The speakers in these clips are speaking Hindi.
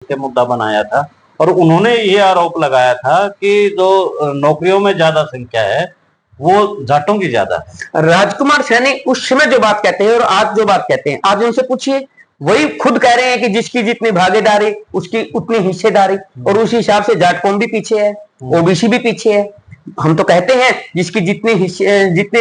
के मुद्दा बनाया था और उन्होंने ये आरोप लगाया था कि जो नौकरियों में ज्यादा संख्या है वो जाटों की ज्यादा है। राजकुमार सैनी उस समय जो बात कहते हैं और आज जो बात कहते हैं, आज उनसे पूछिए, वही खुद कह रहे हैं कि जिसकी जितनी भागीदारी उसकी उतनी हिस्सेदारी, और उस हिसाब से जाट कौम भी पीछे है, ओबीसी भी पीछे है। हम तो कहते हैं जिसकी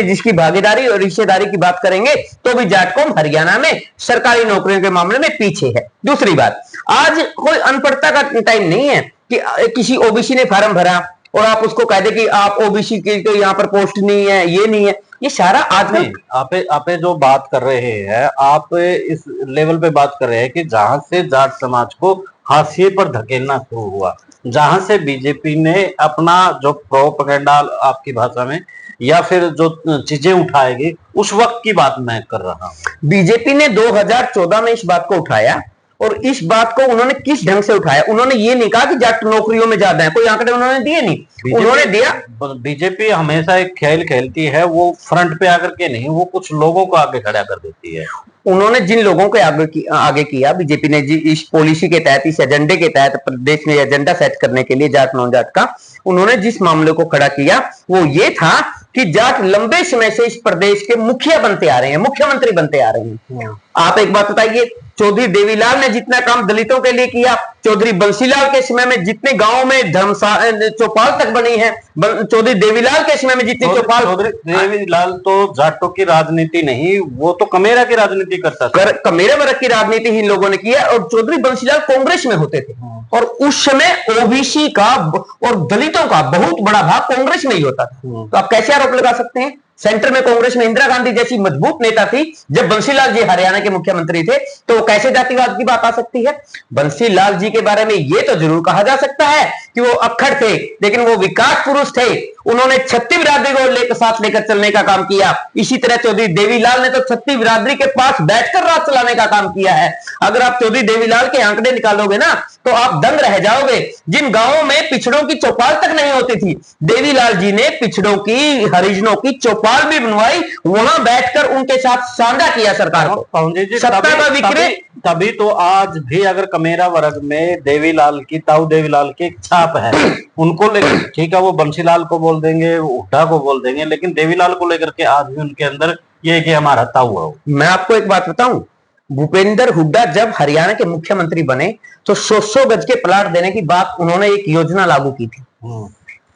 जिसकी भागीदारी और हिस्सेदारी की बात करेंगे तो भी जाट कौम हरियाणा में सरकारी नौकरियों के मामले में पीछे है। दूसरी बात, आज कोई अनपढ़ता का टाइम नहीं है कि किसी ओबीसी ने फार्म भरा और आप उसको कह दे कि आप ओबीसी के तो यहाँ पर पोस्ट नहीं है, ये नहीं है। ये सारा आदमी आप जो बात कर रहे हैं, आप इस लेवल पे बात कर रहे हैं कि जहां से जाट समाज को हाशिए पर धकेलना शुरू हुआ, जहां से बीजेपी ने अपना जो प्रोपेगेंडा आपकी भाषा में या फिर जो चीजें उठाएगी, उस वक्त की बात मैं कर रहा हूं। बीजेपी ने 2014 में इस बात को उठाया, और इस बात को उन्होंने किस ढंग से उठाया? उन्होंने ये नहीं कहा कि जाट नौकरियों में ज्यादा है, कोई आंकड़े उन्होंने दिए नहीं। उन्होंने दिया, बीजेपी हमेशा एक खेल खेलती है, वो फ्रंट पे आकर के नहीं, वो कुछ लोगों को आगे खड़ा कर देती है। उन्होंने जिन लोगों के आगे किया, बीजेपी ने इस पॉलिसी के तहत, इस एजेंडे के तहत, प्रदेश में एजेंडा सेट करने के लिए जाट नॉन जाट का, उन्होंने जिस मामले को खड़ा किया वो ये था कि जाट लंबे समय से इस प्रदेश के मुखिया बनते आ रहे हैं, मुख्यमंत्री बनते आ रहे हैं। आप एक बात बताइए, चौधरी देवीलाल ने जितना काम दलितों के लिए किया, चौधरी बंसीलाल के समय में जितने गांवों में चौपाल तक बनी है, चौधरी देवीलाल के समय में जितनी चौपाल, चौधरी देवीलाल तो जाटों की राजनीति नहीं, वो तो कमेरा की राजनीति करता था। कमेरा वर्ग की राजनीति ही इन लोगों ने किया, और चौधरी बंसीलाल कांग्रेस में होते थे, और उस समय ओबीसी का और दलितों का बहुत बड़ा भाग कांग्रेस में ही होता था। तो आप कैसे आरोप लगा सकते हैं? सेंटर में कांग्रेस में इंदिरा गांधी जैसी मजबूत नेता थी, जब बंसीलाल जी हरियाणा के मुख्यमंत्री थे, तो कैसे जातिवाद की बात आ सकती है? बंसीलाल जी के बारे में यह तो जरूर कहा जा सकता है कि वो अक्खड़ थे, लेकिन वो विकास पुरुष थे। उन्होंने छत्तीस बिरादरी को साथ लेकर चलने का काम किया। इसी तरह चौधरी देवीलाल ने तो छत्तीस बिरादरी के पास बैठकर राज चलाने का काम किया है। अगर आप चौधरी देवीलाल के आंकड़े निकालोगे ना, तो आप दंग रह जाओगे। जिन गांवों में पिछड़ों की चौपाल तक नहीं होती थी, देवीलाल जी ने पिछड़ों की, हरिजनों की चौपाल भी बनवाई, वहां बैठकर उनके साथ सांझा किया सरकार को। सत्ता का विक्रय, तभी तो आज भी अगर कमेरा वर्ग में देवीलाल की, ताऊ देवीलाल की एक छाप है, उनको लेकर, ठीक है वो बंसीलाल को बोल देंगे, हुड्डा को बोल देंगे, लेकिन देवीलाल को लेकर के आज भी उनके अंदर ये कि हमारा ताऊ है। मैं आपको एक बात बताऊं, भूपेंद्र हुड्डा जब हरियाणा के मुख्यमंत्री बने तो 100 गज के प्लाट देने की बात उन्होंने एक योजना लागू की थी।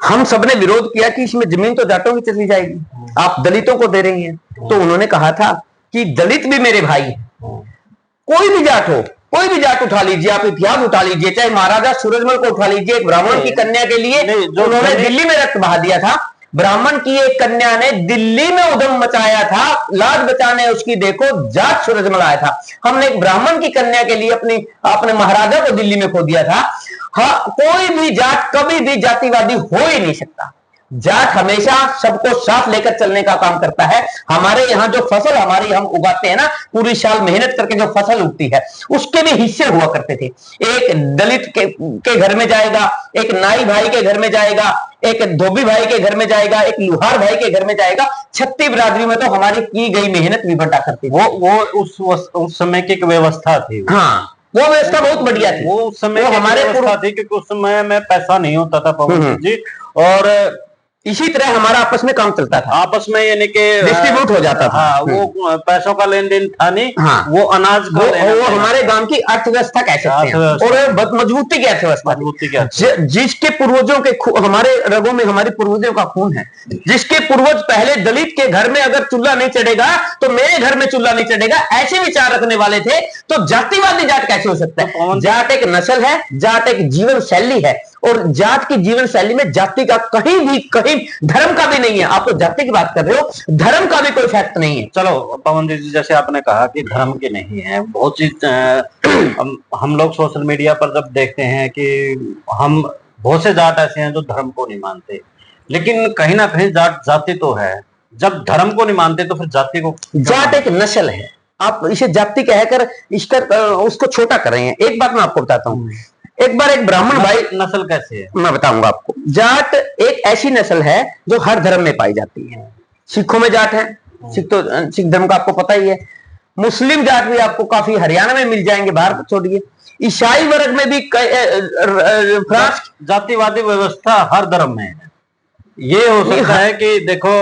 हम सबने विरोध किया कि इसमें जमीन तो जाटों की चली जाएगी, आप दलितों को दे रही हैं। तो उन्होंने कहा था कि दलित भी मेरे भाई हैं, कोई भी जाट हो, कोई भी जाट उठा लीजिए, आप इतिहास उठा लीजिए, चाहे महाराजा सूरजमल को उठा लीजिए, एक ब्राह्मण की कन्या के लिए जो उन्होंने दिल्ली में रक्त बहा दिया था, ब्राह्मण की एक कन्या ने दिल्ली में उधम मचाया था, लाज बचाने उसकी देखो जाट सूरजमल आया था। हमने एक ब्राह्मण की कन्या के लिए अपने महाराजा को दिल्ली में खो दिया था। हाँ, कोई भी जाट कभी भी जातिवादी हो ही नहीं सकता। जाट हमेशा सबको साथ लेकर चलने का काम करता है। हमारे यहाँ जो फसल हम उगाते हैं ना, पूरी साल मेहनत करके जो फसल उगती है, उसके भी हिस्से हुआ करते थे। एक दलित के घर में जाएगा, एक नाई भाई के घर में जाएगा, एक धोबी भाई के घर में जाएगा, एक लुहार भाई के घर में जाएगा। छत्तीस बिरादरी में तो हमारी की गई मेहनत भी बंटा करती थी। वो उस समय की एक व्यवस्था थी। हाँ, वो व्यवस्था बहुत बढ़िया थी। वो उस समय हमारे व्यवस्था थी, क्योंकि उस समय में पैसा नहीं होता था पवन जी, और इसी तरह हमारा आपस में काम चलता था, आपस में यानी कि डिस्ट्रीब्यूट हो जाता था। हाँ, वो पैसों का लेन देन था नहीं। हाँ, वो अनाज का वो हमारे गांव की अर्थव्यवस्था कह सकते हैं, और मजबूती की अर्थव्यवस्था, जिसके पूर्वजों के, हमारे रगों में हमारे पूर्वजों का खून है। जिसके पूर्वज पहले दलित के घर में अगर चूल्हा नहीं चढ़ेगा तो मेरे घर में चूल्हा नहीं चढ़ेगा, ऐसे विचार रखने वाले थे, तो जातिवादी जाट कैसे हो सकता है? जाट एक नस्ल है, जाट एक जीवन शैली है, और जाट की जीवन शैली में जाति का कहीं धर्म का भी नहीं है। आप तो जाति की बात कर रहे हो, धर्म का भी कोई फैक्ट नहीं है। चलो पवन जी, जैसे आपने कहा कि धर्म की नहीं है, बहुत चीज हम लोग सोशल मीडिया पर जब देखते हैं कि हम बहुत से जाट ऐसे हैं जो धर्म को नहीं मानते, लेकिन कहीं ना कहीं जाति तो है। जब धर्म को नहीं मानते तो फिर जाति को, जाट एक नस्ल है, आप इसे जाति कहकर उसको छोटा कर रहे हैं। एक बात मैं आपको बताता हूँ, एक बार एक ब्राह्मण भाई, नस्ल कैसे है मैं बताऊंगा आपको। जाट एक ऐसी नस्ल है जो हर धर्म में पाई जाती है। सिखों में जाट है, सिख धर्म का आपको पता ही है। मुस्लिम जाट भी आपको काफी हरियाणा में मिल जाएंगे, बाहर छोड़िए। ईसाई वर्ग में भी फ्रांस जातिवादी व्यवस्था हर धर्म में है। ये हो सकता है कि देखो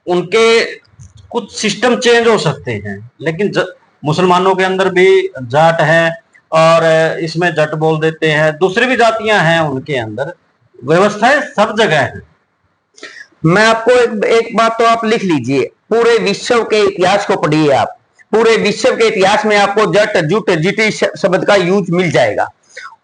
उनके कुछ सिस्टम चेंज हो सकते हैं, लेकिन मुसलमानों के अंदर भी जाट है और इसमें जट बोल देते हैं, दूसरी भी जातियां हैं उनके अंदर, व्यवस्थाएं सब जगह है। मैं आपको एक बात तो आप लिख लीजिए, पूरे विश्व के इतिहास को पढ़िए आप, पूरे विश्व के इतिहास में आपको जट जुट जिटी शब्द का यूज मिल जाएगा।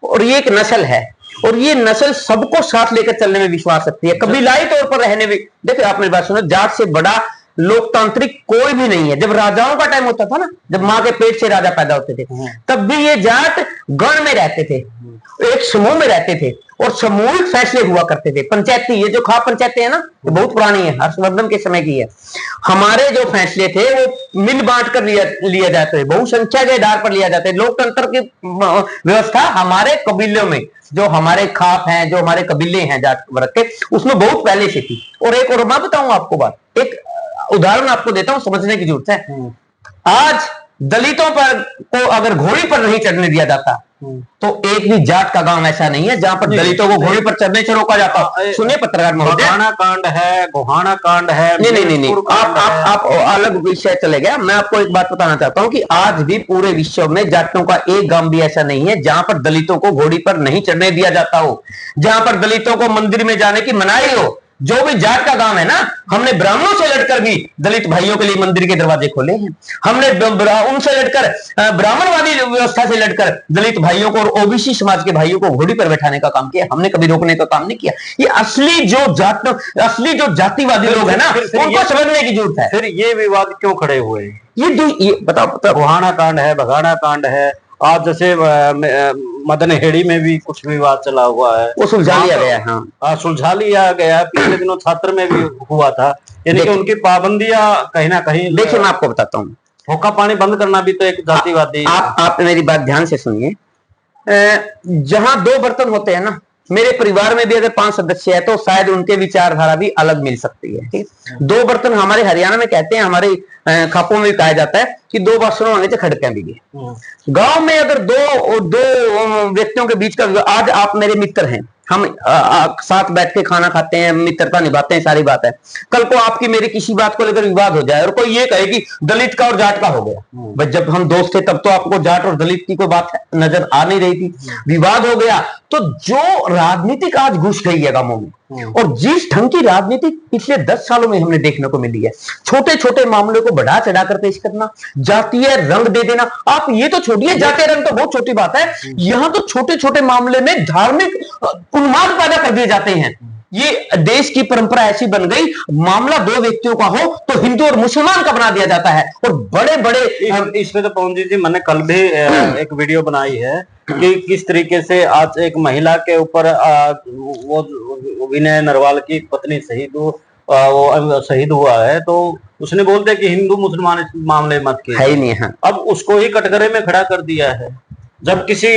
और ये एक नस्ल है, और ये नस्ल सबको साथ लेकर चलने में विश्वास रखती है, कबीलाई तौर पर रहने में। देखिए आप मेरी बात सुनो, जाट से बड़ा लोकतांत्रिक कोई भी नहीं है। जब राजाओं का टाइम होता था ना, जब माँ के पेट से राजा पैदा होते थे, तब भी ये जाट गण में रहते थे, एक समूह में रहते थे, और सामूहिक फैसले हुआ करते थे। पंचायती, ये जो खाप पंचायतें है ना, ये बहुत पुरानी है, हर्षवर्धन के समय की है। हमारे जो फैसले थे वो मिल बांट कर लिया जाते थे, बहुसंख्या के आधार पर लिया जाता है। लोकतंत्र की व्यवस्था हमारे कबीलों में, जो हमारे खाप हैं, जो हमारे कबीले हैं जाट वर्ग के, उसमें बहुत पहले से थी। और एक और मैं बताऊं आपको बात, एक उदाहरण आपको देता हूं, समझने की जरूरत है। आज दलितों पर को अगर घोड़ी पर नहीं चढ़ने दिया जाता, तो एक भी जाट का गांव ऐसा नहीं है जहां पर दलितों को घोड़े पर चढ़ने से रोका जाता। सुनिए पत्रकार महोदय, गोहाना कांड है, गोहाना कांड है, नहीं, आप अलग विषय चले गया। मैं आपको एक बात बताना चाहता हूं कि आज भी पूरे विश्व में जाटों का एक गांव भी ऐसा नहीं है जहां पर दलितों को घोड़ी पर नहीं चढ़ने दिया जाता हो, जहां पर दलितों को मंदिर में जाने की मनाही हो। जो भी जाट का गांव है ना, हमने ब्राह्मणों से लड़कर भी दलित भाइयों के लिए मंदिर के दरवाजे खोले हैं। हमने उनसे लड़कर, ब्राह्मणवादी व्यवस्था से लड़कर दलित भाइयों को और ओबीसी समाज के भाइयों को घोड़ी पर बैठाने का काम किया। हमने कभी रोकने का काम नहीं किया। ये असली जो जातिवादी लोग है ना, उनको समझने की जरूरत है। फिर ये विवाद क्यों खड़े हुए? ये बताओ, गोहाना कांड है, बघाना कांड है, आज जैसे मदनहेड़ी में भी कुछ विवाद चला हुआ है, वो सुलझा लिया गया है। हाँ, सुलझा लिया गया। पिछले दिनों छात्र में भी हुआ था, यानी कि उनकी पाबंदियां कहीं ना कहीं। देखिए मैं आपको बताता हूँ, हुक्का पानी बंद करना भी तो एक जातिवादी। आप मेरी बात ध्यान से सुनिए। जहां दो बर्तन होते हैं ना, मेरे परिवार में भी अगर 5 सदस्य है तो शायद उनके विचारधारा भी अलग मिल सकती है। ठीक, दो बर्तन हमारे हरियाणा में कहते हैं, हमारे खापों में भी कहा जाता है कि दो बर्तनों होने से खड़कें भी गए। गांव में अगर दो व्यक्तियों के बीच का, आज आप मेरे मित्र हैं, हम साथ बैठ के खाना खाते हैं, मित्रता निभाते हैं, सारी बात है। कल को आपकी मेरी किसी बात को लेकर विवाद हो जाए और कोई ये कहे कि दलित का और जाट का हो गया, बस जब हम दोस्त थे तब तो आपको जाट और दलित की कोई बात नजर आ नहीं रही थी, विवाद हो गया। तो जो राजनीतिक आज घुस गई है गांवों में, और जिस ढंग की राजनीति पिछले 10 सालों में हमने देखने को मिली है, छोटे छोटे मामलों को बढ़ा चढ़ाकर पेश करना, जातीय रंग दे देना। आप ये तो छोड़िए, जातीय रंग तो बहुत छोटी बात है, यहां तो छोटे छोटे मामले में धार्मिक उन्माद पैदा कर दिए जाते हैं। ये देश की परंपरा ऐसी बन गई, मामला दो व्यक्तियों का हो तो हिंदू और मुसलमान का बना दिया जाता है। और बड़े बड़े इसमें तो पवन जी, मैंने कल भी एक वीडियो बनाई है कि किस तरीके से आज एक महिला के ऊपर वो विनय नरवाल की पत्नी वो शहीद हुआ है, तो उसने बोल दिया कि हिंदू मुसलमान इस मामले मत किए है ही नहीं है। अब उसको ही कटघरे में खड़ा कर दिया है। जब किसी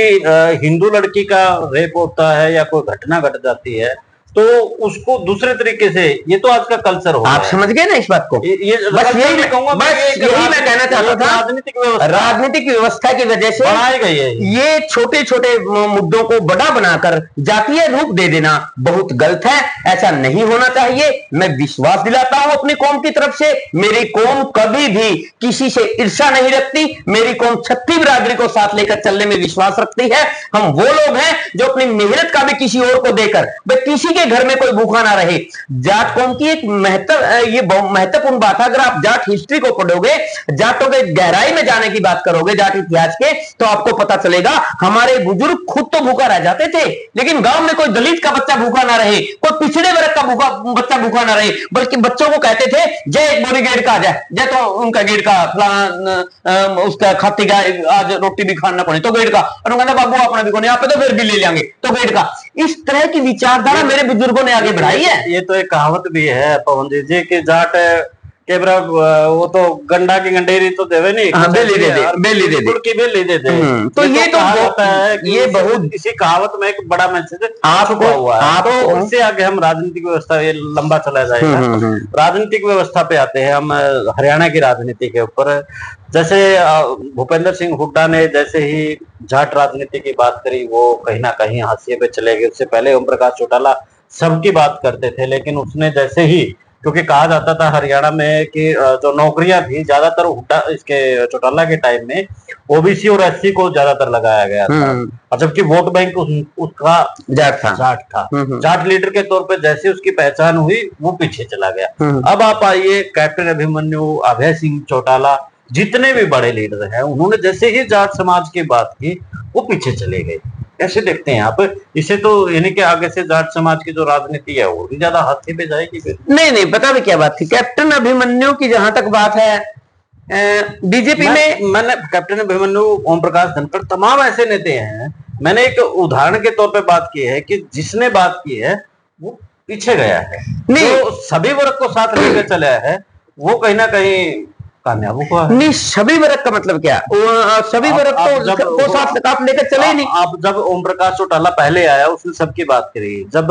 हिंदू लड़की का रेप होता है या कोई घटना घट जाती है तो उसको दूसरे तरीके से, ये तो आज का कल्चर हो, आप समझ गए ना इस बात को। बस यही मैं कहना चाहता था, राजनीतिक व्यवस्था की वजह से बनाई गई है। ये छोटे छोटे मुद्दों को बड़ा बनाकर जातीय रूप दे देना बहुत गलत है, ऐसा नहीं होना चाहिए। मैं विश्वास दिलाता हूं अपनी कौम की तरफ से, मेरी कौम कभी भी किसी से ईर्ष्या नहीं रखती, मेरी कौम छत्ती बिरादरी को साथ लेकर चलने में विश्वास रखती है। हम वो लोग हैं जो अपनी मेहनत का भी किसी और को देकर, किसी के घर में कोई भूखा ना रहे। जाट कौम की एक महत्वपूर्ण बात है। अगर आप जाट हिस्ट्री को पढ़ोगे, जाटों के गहराई में जाने की बात करोगे जाट इतिहास के, तो आपको पता चलेगा हमारे बुजुर्ग खुद तो भूखा रह जाते थे, लेकिन गांव में कोई दलित का बच्चा भूखा ना रहे, कोई पिछड़े वर्ग का बच्चा भूखा ना रहे, बल्कि बच्चों को कहते थे जय एक बोरी गेट का आ जाए, जय तो उनका गेट का उसका खाती का आज रोटी भी खाना पड़े तो गेट का, और कहता बाबू अपना भी कोने, आप तो फिर भी ले लेंगे तो गेट का। इस तरह की विचारधारा मेरे बुजुर्गों ने आगे बढ़ाई है। ये तो एक कहावत भी है पवन जी कि जाट कैमरा वो तो गंडा की गंडेरी तो देवे नहीं, बेली दे दे, बेली दे दे, गुड़ की बेली दे दे। तो ये तो होता है कि ये बहुत इसी कहावत में एक बड़ा मैसेज आपको हुआ है। तो इससे आगे हम राजनीतिक व्यवस्था, ये लंबा चला जाएगा। राजनीतिक व्यवस्था पे आते हैं हम, हरियाणा की राजनीति के ऊपर। जैसे भूपेंद्र सिंह हुड्डा ने जैसे ही जाट राजनीति की बात करी, वो कहीं ना कहीं हाशिए पे चले गए। उससे पहले ओम प्रकाश चौटाला सबकी बात करते थे, लेकिन उसने जैसे ही, क्योंकि कहा जाता था हरियाणा में कि जो नौकरियां थी ज्यादातर हुड्डा, इसके चौटाला के टाइम में ओबीसी और एससी को ज्यादातर लगाया गया था, और जबकि वोट बैंक उसका जाट था। जाट लीडर के तौर पे जैसे उसकी पहचान हुई, वो पीछे चला गया। अब आप आइए, कैप्टन अभिमन्यु, अभय सिंह चौटाला, जितने भी बड़े लीडर हैं, उन्होंने जैसे ही जाट समाज की बात की, वो पीछे चले गए। कैसे देखते हैं आप इसे? तो यानी कि आगे से जाट समाज की जो राजनीति है वो भी ज्यादा हाथी पे जाएगी फिर। नहीं, पता भी क्या बात थी कैप्टन अभिमन्यु की, जहां तक बात है बीजेपी में, मैंने कैप्टन अभिमन्यु, ओम प्रकाश धनखड़, तमाम ऐसे नेता हैं। मैंने एक उदाहरण के तौर पे बात की है कि जिसने बात की है वो पीछे गया है, नहीं तो सभी वर्ग को साथ लेकर चला है, वो कहीं ना कहीं कामयाब हुआ है। नहीं, सभी वर्ग का मतलब क्या? सभी वर्ग तो साथ लेकर चले ही नहीं। आप जब ओम प्रकाश चौटाला पहले आया, उसने सबकी बात करी। जब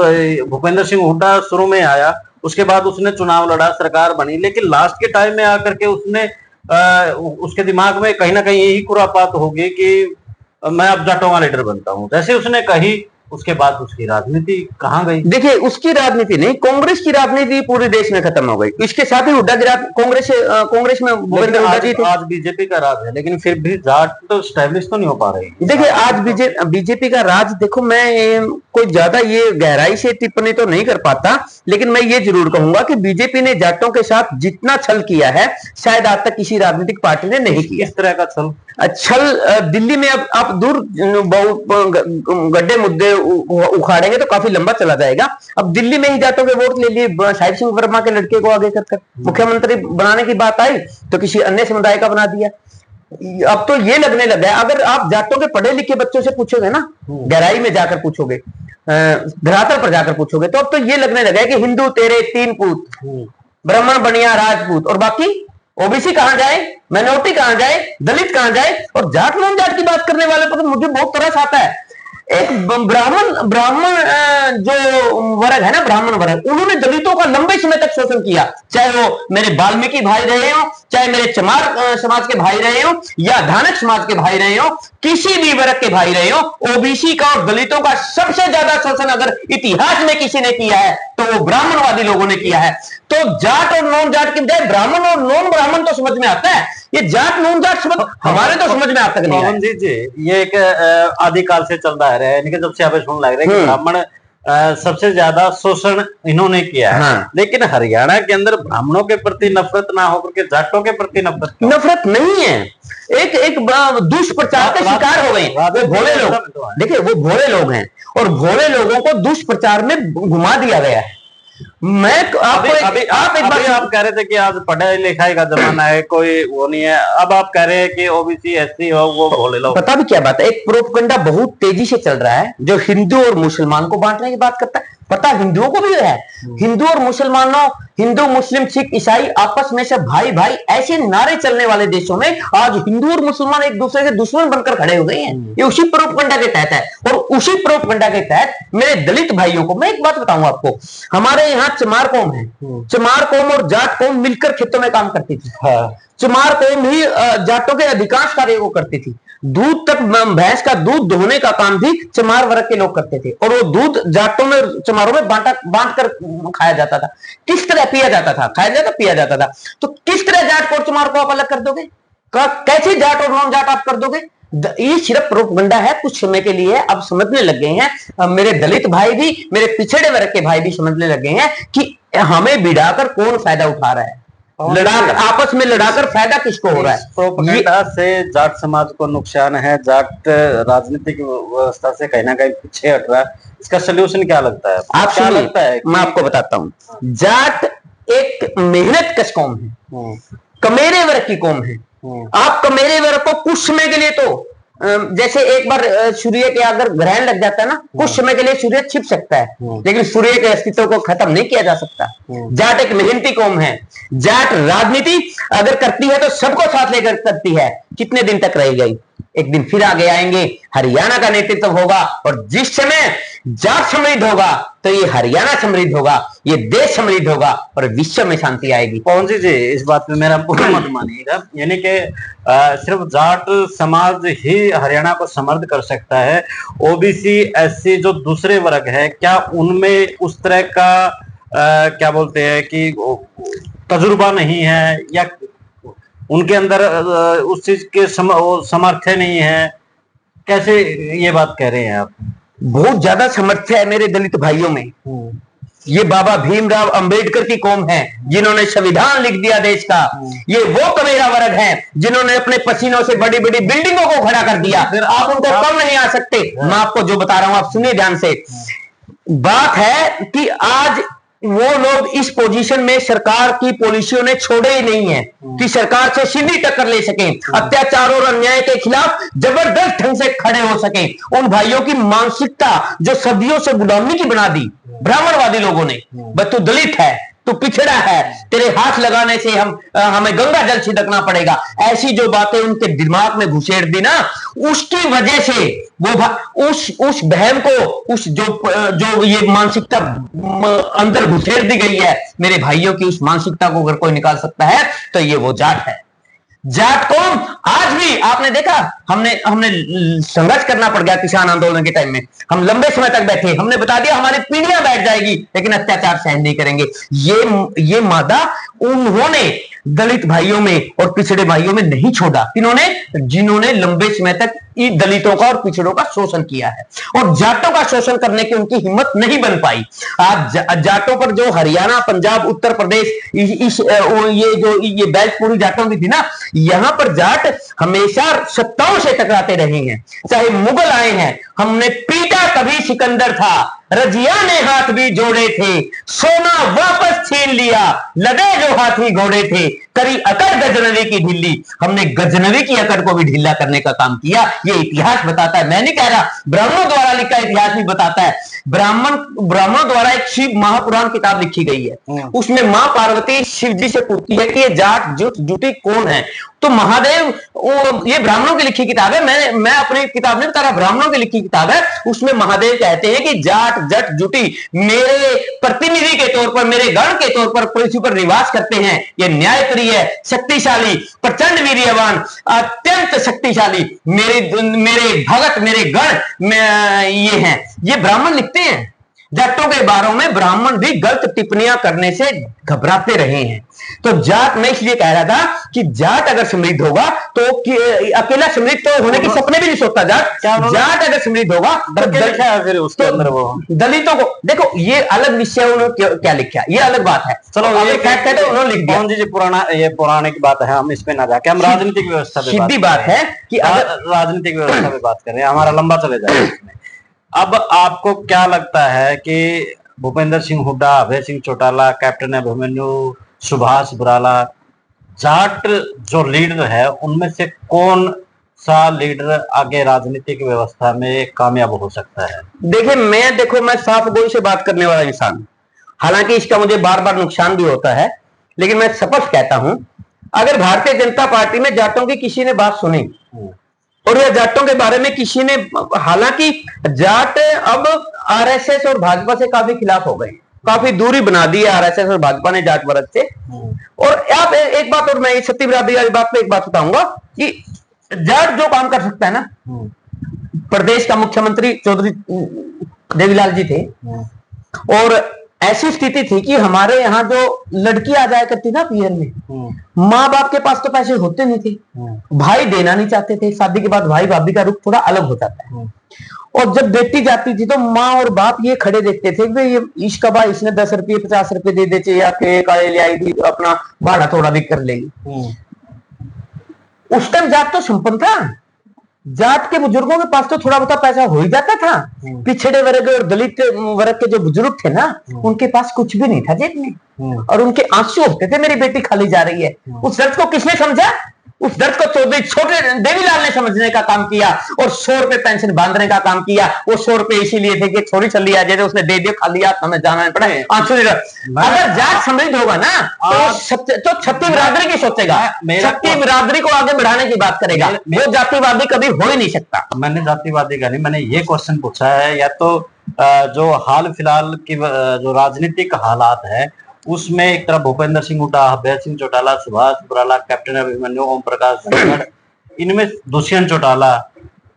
भूपेंद्र सिंह हुड्डा शुरू में आया, उसके बाद उसने चुनाव लड़ा, सरकार बनी, लेकिन लास्ट के टाइम में आकर के उसने उसके दिमाग में कहीं ना कहीं यही खुरापात होगी कि मैं अब जाटों का लीडर बनता हूं। जैसे उसने कही, उसके बाद उसकी राजनीति कहां गई? देखिए, उसकी राजनीति नहीं, कांग्रेस की राजनीति पूरे देश में खत्म हो गई। इसके साथ ही हुड्डा की कांग्रेस में भूपेंद्र हुड्डा जी थे। आज बीजेपी का राज है, लेकिन फिर भी जाट तो स्टैब्लिश तो नहीं हो पा रही। देखिए, आज बीजेपी का राज, देखो मैं कोई ज्यादा ये गहराई से टिप्पणी तो नहीं कर पाता, लेकिन मैं ये जरूर कहूंगा कि बीजेपी ने जाटों के साथ जितना छल किया है, शायद आज तक किसी राजनीतिक पार्टी ने नहीं किया। इस तरह का छल दिल्ली में अब आप दूर गड्ढे मुद्दे उखाड़ेंगे तो काफी लंबा चला जाएगा। अब दिल्ली में ही जाटों के वोट ले लिए, साहिब सिंह वर्मा के लड़के को आगे कर मुख्यमंत्री बनाने की बात आई तो किसी अन्य समुदाय का बना दिया। अब तो ये लगने लगा है, अगर आप जाटों के पढ़े लिखे बच्चों से पूछोगे ना, गहराई में जाकर पूछोगे, धरातल पर जाकर पूछोगे, तो अब तो ये लगने लगा है कि हिंदू तेरे 3 पूत, ब्राह्मण बनिया राजपूत, और बाकी ओबीसी कहां जाए, माइनॉरिटी कहां जाए, दलित कहां जाए। और जाट नॉन जाट की बात करने वाले पर तो मुझे बहुत तरस आता है। एक ब्राह्मण जो वर्ग है ना, ब्राह्मण वर्ग, उन्होंने दलितों का लंबे समय तक शोषण किया, चाहे वो मेरे वाल्मीकि भाई रहे हो, चाहे मेरे चमार समाज के भाई रहे हो, या धानक समाज के भाई रहे हो, किसी भी वर्ग के भाई रहे हो, ओबीसी का और दलितों का सबसे ज्यादा शोषण अगर इतिहास में किसी ने किया है तो वो ब्राह्मणवादी लोगों ने किया है। तो जाट और नॉन जाट की बजाय ब्राह्मण और नॉन ब्राह्मण तो समझ में आता है, ये जाट नॉन जाट समझ हमारे तो समझ में आता नहीं है। जी, ये एक आदिकाल से चल रहा है, यानी कि जब से हमें सुन लग रहा है कि ब्राह्मण सबसे ज्यादा शोषण इन्होंने किया है। लेकिन हरियाणा के अंदर ब्राह्मणों के प्रति नफरत ना होकर के जाटों के प्रति नफरत नहीं है, एक दुष्प्रचार का शिकार हो गए वो भोले लोग। देखिए, वो भोले लोग हैं और भोले लोगों को दुष्प्रचार में घुमा दिया गया है। मैं आप कह रहे थे कि आज पढ़ाई लिखाई का जमाना है, कोई वो नहीं है। अब आप कह रहे हैं कि ओबीसी एससी हो वो भोले लोग। पता भी क्या बात है, एक प्रोपगंडा बहुत तेजी से चल रहा है जो हिंदू और मुसलमान को बांटने की बात करता है। पता हिंदुओं को भी है, हिंदू और मुसलमानों, हिंदू मुस्लिम सिख ईसाई आपस में सब भाई भाई, ऐसे नारे चलने वाले देशों में आज हिंदू और मुसलमान एक दूसरे के दुश्मन बनकर खड़े हो गए हैं। ये उसी प्रोपगंडा के तहत है। और उसी प्रोपगंडा के तहत मेरे दलित भाइयों को मैं एक बात बताऊं आपको, हमारे यहाँ चमार कौम है, चमार कौम और जाट कौम मिलकर खेतों में काम करती थी। चमार कौम ही जाटों के अधिकांश कार्य को करती थी। दूध तक, भैंस का दूध दोहने का काम भी चमार वर्ग के लोग करते थे, और वो दूध जाटों में, चमारों में बांट कर खाया जाता था। किस तरह पिया जाता था, खाया जाता, पिया जाता था। तो किस तरह जाट को और चमार को आप अलग कर दोगे? कैसे जाट और नॉन जाट आप कर दोगे? ये सिर्फ प्रोपगंडा है, कुछ समय के लिए। अब समझने लग गए हैं मेरे दलित भाई भी, मेरे पिछड़े वर्ग के भाई भी समझने लग गए हैं कि हमें भिड़ाकर कौन फायदा उठा रहा है, लड़ाकर, आपस में लड़ाकर फायदा किसको हो रहा है। प्रोपगंडा से जाट समाज को नुकसान है, जाट राजनीतिक व्यवस्था से कहीं ना कहीं पीछे हट रहा है। इसका सोल्यूशन क्या लगता है? आप क्या लगता है? मैं आपको बताता हूँ। जाट एक मेहनत कश कौम है, कमेरे वर्ग की कौम है। आप कमेरे वर्ग को कुछ समय के लिए तो जैसे एक बार सूर्य के अगर ग्रहण लग जाता है ना, कुछ समय के लिए सूर्य छिप सकता है, लेकिन सूर्य के अस्तित्व को खत्म नहीं किया जा सकता। जाट एक मेहनती कौम है। जाट राजनीति अगर करती है तो सबको साथ लेकर करती है। कितने दिन तक रहेगी? एक दिन फिर आगे आएंगे, हरियाणा का नेतृत्व होगा, और जिस समय जाट समृद्ध होगा तो ये हरियाणा समृद्ध होगा, ये देश समृद्ध होगा और विश्व में शांति आएगी। पवन जी इस बात में मेरा पूरा मत मानिएगा, यानी कि सिर्फ जाट समाज ही हरियाणा को समृद्ध कर सकता है। ओबीसी एससी जो दूसरे वर्ग है, क्या उनमें उस तरह का क्या बोलते हैं कि तजुर्बा नहीं है, या उनके अंदर उस चीज के सामर्थ्य नहीं है? कैसे ये बात कह रहे हैं आप? बहुत ज्यादा सामर्थ्य है मेरे दलित भाइयों में। ये बाबा भीमराव अंबेडकर की कौम है जिन्होंने संविधान लिख दिया देश का। ये वो कमेरा वर्ग है जिन्होंने अपने पसीनों से बड़ी बड़ी बिल्डिंगों को खड़ा कर दिया। फिर आप उनको कम नहीं आ सकते। मैं आपको जो बता रहा हूं आप सुनिए ध्यान से। बात है कि आज वो लोग इस पोजीशन में सरकार की पॉलिसियों ने छोड़े ही नहीं है कि सरकार से सीधी टक्कर ले सके, अत्याचार और अन्याय के खिलाफ जबरदस्त ढंग से खड़े हो सके। उन भाइयों की मानसिकता जो सदियों से गुलामी की बना दी ब्राह्मणवादी लोगों ने, बस तू दलित है, तू पिछड़ा है, तेरे हाथ लगाने से हमें गंगा जल छिड़कना पड़ेगा, ऐसी जो बातें उनके दिमाग में घुसेड़ दी ना, उसकी वजह से वो उस बहम को, उस जो ये मानसिकता अंदर घुसेड़ दी गई है मेरे भाइयों की, उस मानसिकता को अगर कोई निकाल सकता है तो ये वो जाट है। जाट कौम आज भी आपने देखा, हमने संघर्ष करना पड़ गया किसान आंदोलन के टाइम में। हम लंबे समय तक बैठे, हमने बता दिया हमारी पीढ़ियां बैठ जाएगी लेकिन अत्याचार सहन नहीं करेंगे। ये मादा उन्होंने दलित भाइयों में और पिछड़े भाइयों में नहीं छोड़ा। जिन्होंने लंबे समय तक दलितों का और पिछड़ों का शोषण किया है, और जाटों का शोषण करने की उनकी हिम्मत नहीं बन पाई। आज जाटों पर जो हरियाणा, पंजाब, उत्तर प्रदेश, ये बेल्ट पूरी जाटों की थी ना, यहां पर जाट हमेशा सत्ताओं से टकराते रहे हैं। चाहे मुगल आए हैं, हमने पीटा कभी सिकंदर था, रजिया ने हाथ भी जोड़े थे, सोना वापस छीन लिया, लगे जो हाथी घोड़े थे, करी अकड़ गजनवी की ढीली, हमने गजनवी की अकड़ को भी ढीला करने का काम किया। ये इतिहास बताता है, मैं नहीं कह रहा, ब्राह्मणों द्वारा लिखा इतिहास भी बताता है। ब्राह्मणों द्वारा एक शिव महापुराण किताब लिखी गई है, उसमें मां पार्वती शिव जी से पूछती है कि ये जाट जुटी कौन है? तो महादेव, ये ब्राह्मणों की लिखी किताब है, मैं अपनी किताब नहीं बता रहा, ब्राह्मणों की लिखी किताब है। उसमें महादेव कहते हैं कि जाट जट जुटी मेरे प्रतिनिधि के तौर पर, मेरे गण के तौर पर पृथ्वी पर निवास करते हैं। ये न्यायप्रिय, शक्तिशाली, प्रचंड वीर्यवान, अत्यंत शक्तिशाली मेरे भगत, मेरे गण ये हैं। ये ब्राह्मण लिखते हैं। जाटों के बारे में ब्राह्मण भी गलत टिप्पणियां करने से घबराते रहे हैं। तो जाट, मैं इसलिए कह रहा था कि जाट अगर समृद्ध होगा तो अकेला समृद्ध तो होने के सपने भी नहीं सोचता जाट अगर समृद्ध होगा तो फिर उसके अंदर वो दलितों को देखो, ये अलग विषय उन्होंने क्या लिखा, ये अलग बात है। चलो ये फैक्ट है तो उन्होंने लिख दिया। जी ये पौराणिक बात है, हम इस पे ना जाके हम राजनीतिक व्यवस्था पे सीधी बात है कि अगर राजनीतिक व्यवस्था पे बात करें, हमारा लंबा चले जाएगा। अब आपको क्या लगता है कि भूपेंद्र सिंह हुड्डा, अभय सिंह चौटाला, कैप्टन अभिमन्यु, सुभाष बराला, जाट जो लीडर है, उनमें से कौन सा लीडर आगे राजनीतिक व्यवस्था में कामयाब हो सकता है? देखिए मैं साफ गोई से बात करने वाला इंसान, हालांकि इसका मुझे बार बार नुकसान भी होता है, लेकिन मैं स्पष्ट कहता हूं, अगर भारतीय जनता पार्टी में जाटों की किसी ने बात सुनी और यह जाटों के बारे में किसी ने, हालांकि जाट अब आरएसएस और भाजपा से काफी खिलाफ हो गए, काफी दूरी बना दी है आरएसएस और भाजपा ने जाट वर्ग से। और आप एक बात और, मैं सत्य बिरादरी वाली बात पे एक बात बताऊंगा कि जाट जो काम कर सकता है ना, प्रदेश का मुख्यमंत्री चौधरी देवीलाल जी थे, और ऐसी स्थिति थी कि हमारे यहाँ जो लड़की आ जाया करती ना पीएम में, माँ बाप के पास तो पैसे होते नहीं थे, भाई देना नहीं चाहते थे, शादी के बाद भाई भाभी का रुख थोड़ा अलग हो जाता है। और जब बेटी जाती थी तो माँ और बाप ये खड़े देखते थे कि ये इसका भाई, इसने 10 रुपये 50 रुपये दे देते या काले ले आई थी, अपना भाड़ा थोड़ा भी कर लेगी। उस टाइम जाट तो संपन्न था, जाट के बुजुर्गों के पास तो थोड़ा बहुत पैसा हो ही जाता था। पिछड़े वर्ग और दलित वर्ग के जो बुजुर्ग थे ना, उनके पास कुछ भी नहीं था जेब में, और उनके आंसू होते थे मेरी बेटी खाली जा रही है। उस दर्द को किसने समझा? उस दर्द को चौधरी छोटे देवीलाल ने समझने का काम किया और 100 रुपए पेंशन बांधने का काम किया। वो 100 रुपए इसीलिए थे कि छोरी चली आ जाए, उसने दे दिया, खाली हाथ हमें जाना पड़ा। अगर जाट समृद्ध होगा ना तो छत्ती बिरादरी की सोचेगा, छत्ती बिरादरी को आगे बढ़ाने की बात करेगा। वो जातिवादी कभी हो ही नहीं सकता। मैंने जातिवादी का नहीं, मैंने ये क्वेश्चन पूछा है, या तो जो हाल फिलहाल की जो राजनीतिक हालात है उसमें एक तरफ भूपेंद्र सिंह हुड्डा, अभय सिंह चौटाला, सुभाष बराला, कैप्टन अभिमन्यु, ओम प्रकाश धनखड़, इनमें दुष्यंत चौटाला,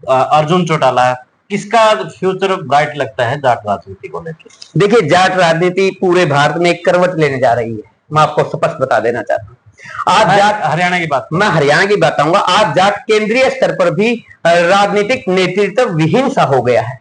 अर्जुन चौटाला, किसका फ्यूचर ब्राइट लगता है जाट राजनीति को लेकर? देखिए, जाट राजनीति पूरे भारत में एक करवट लेने जा रही है, मैं आपको स्पष्ट बता देना चाहता हूँ। आज जाट, हरियाणा की बात, मैं हरियाणा की बात आऊंगा, आज जाट केंद्रीय स्तर पर भी राजनीतिक नेतृत्व विहीन सा हो गया है।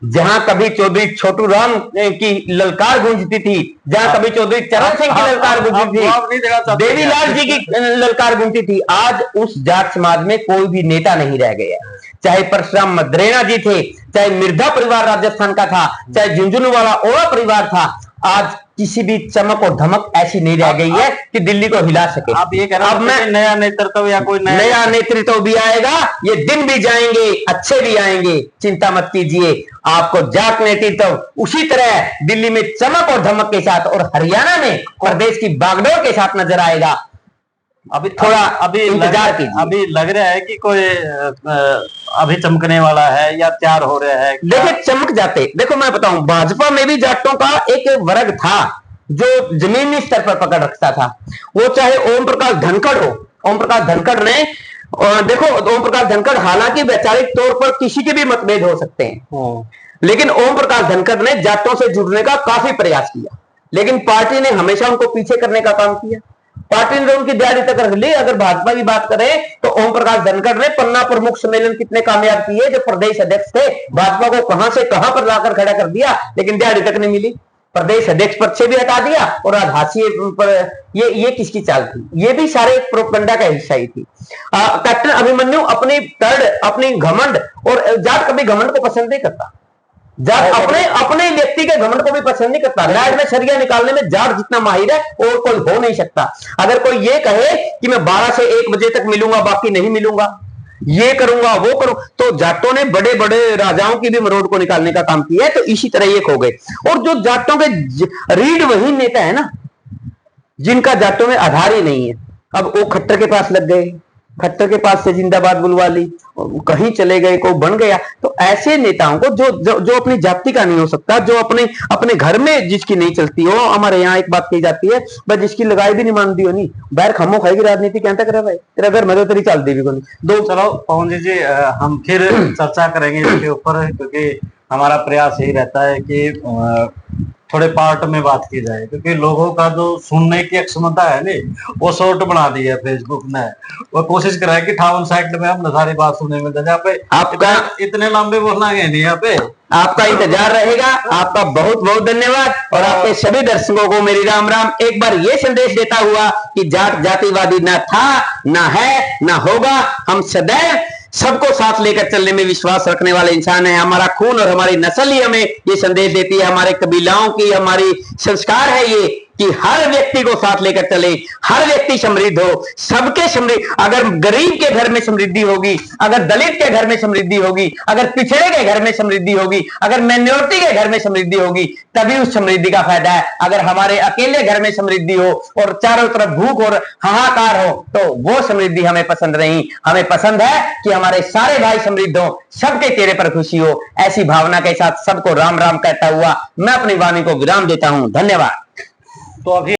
जहां कभी चौधरी छोटू राम की ललकार गूंजती थी, जहां कभी चौधरी चरण सिंह की ललकार गूंजती थी, देवीलाल जी की ललकार गूंजती थी, आज उस जाट समाज में कोई भी नेता नहीं रह गया। चाहे परशुराम मद्रेना जी थे, चाहे मिर्धा परिवार राजस्थान का था, चाहे झुंझुनू वाला ओरा परिवार था, आज किसी भी चमक और धमक ऐसी नहीं रह गई है कि दिल्ली को हिला सके। आप ये कह रहे हैं मैं नया नेतृत्व या कोई नया नेतृत्व भी आएगा, ये दिन भी जाएंगे, अच्छे भी आएंगे, चिंता मत कीजिए। आपको जाट नेतृत्व उसी तरह दिल्ली में चमक और धमक के साथ और हरियाणा में प्रदेश की बागडोर के साथ नजर आएगा। अभी थोड़ा अभी इंतजार कीजिए। अभी लग रहा है कि कोई अभी चमकने वाला है या तैयार हो रहा है? देखिए, चमक जाते, देखो मैं बताऊं, भाजपा में भी जाटों का एक वर्ग था जो जमीनी स्तर पर पकड़ रखता था। वो चाहे ओम प्रकाश धनखड़ हो, ओम प्रकाश धनखड़ ने, देखो ओम प्रकाश धनखड़ हालांकि वैचारिक तौर पर किसी के भी मतभेद हो सकते हैं, लेकिन ओम प्रकाश धनखड़ ने जाटों से जुड़ने का काफी प्रयास किया, लेकिन पार्टी ने हमेशा उनको पीछे करने का काम किया। पार्टी ने उनकी दिहाड़ी तक रख ली। अगर भाजपा की बात करें तो ओम प्रकाश धनखड़ ने पन्ना प्रमुख सम्मेलन कितने कामयाब किए, जो प्रदेश अध्यक्ष थे, भाजपा को कहां से कहां पर लाकर खड़ा कर दिया, लेकिन दिहाड़ी तक नहीं मिली। प्रदेश अध्यक्ष पद से भी हटा दिया और आज हाशिए पर। ये किसकी चाल थी? ये भी सारे प्रोपगंडा का हिस्सा ही थी। कैप्टन अभिमन्यु अपनी तर्ड, अपनी घमंड, और जाट कभी घमंड को पसंद नहीं करता। जाट अपने व्यक्ति के घमंड को भी पसंद नहीं करता। राज में सरिया निकालने में जाट जितना माहिर है और कोई हो नहीं सकता। अगर कोई ये कहे कि मैं 12 से 1 बजे तक मिलूंगा, बाकी नहीं मिलूंगा, ये करूंगा वो करूं, तो जाटों ने बड़े बड़े राजाओं की भी मरोड़ को निकालने का काम किया है। तो इसी तरह ये खो गए। और जो जाटों के रीढ़ वही नेता है ना, जिनका जाटों में आधार ही नहीं है, अब वो खट्टर के पास लग गए, खट्टर के पास से जिंदाबाद बुलवा ली, कहीं चले गए, को बन गया। तो ऐसे नेताओं को जो अपनी जाति का नहीं हो सकता, जो अपने घर में जिसकी नहीं चलती हो, हमारे यहाँ एक बात कही जाती है, बस जिसकी लगाई भी नहीं मानती हो नहीं, बाहर खमो खाएगी राजनीति क्या तक रहा भाई, तेरा घर में तो तेरी चलती भी कोई। दो चलो पवन जी, हम फिर चर्चा करेंगे इसके ऊपर, क्योंकि हमारा प्रयास यही रहता है कि थोड़े पार्ट में बात की जाए, क्योंकि लोगों का जो सुनने की क्षमता है ना, वो शॉर्ट बना दी है फेसबुक ने। वो कोशिश कर रहा है कि 58 सेकंड में हम सारी बात सुनने में जहाँ पे आपका इतने लंबे बोलना है नहीं। यहाँ पे आपका इंतजार रहेगा। आपका बहुत बहुत धन्यवाद और आपके सभी दर्शकों को मेरी राम राम। एक बार ये संदेश देता हुआ कि जाट जातिवादी ना था, ना है, ना होगा। हम सदैव सबको साथ लेकर चलने में विश्वास रखने वाले इंसान है। हमारा खून और हमारी नस्ल ही हमें ये संदेश देती है, हमारे कबीलाओं की हमारी संस्कार है ये कि हर व्यक्ति को साथ लेकर चले, हर व्यक्ति समृद्ध हो, सबके समृद्ध। अगर गरीब के घर में समृद्धि होगी, अगर दलित के घर में समृद्धि होगी, अगर पिछड़े के घर में समृद्धि होगी, अगर माइनॉरिटी के घर में समृद्धि होगी, तभी उस समृद्धि का फायदा है। अगर हमारे अकेले घर में समृद्धि हो और चारों तरफ भूख और हाहाकार हो, तो वो समृद्धि हमें पसंद नहीं। हमें पसंद है कि हमारे सारे भाई समृद्ध हो, सबके चेहरे पर खुशी हो। ऐसी भावना के साथ सबको राम राम कहता हुआ मैं अपनी वाणी को विराम देता हूं। धन्यवाद। तो अभी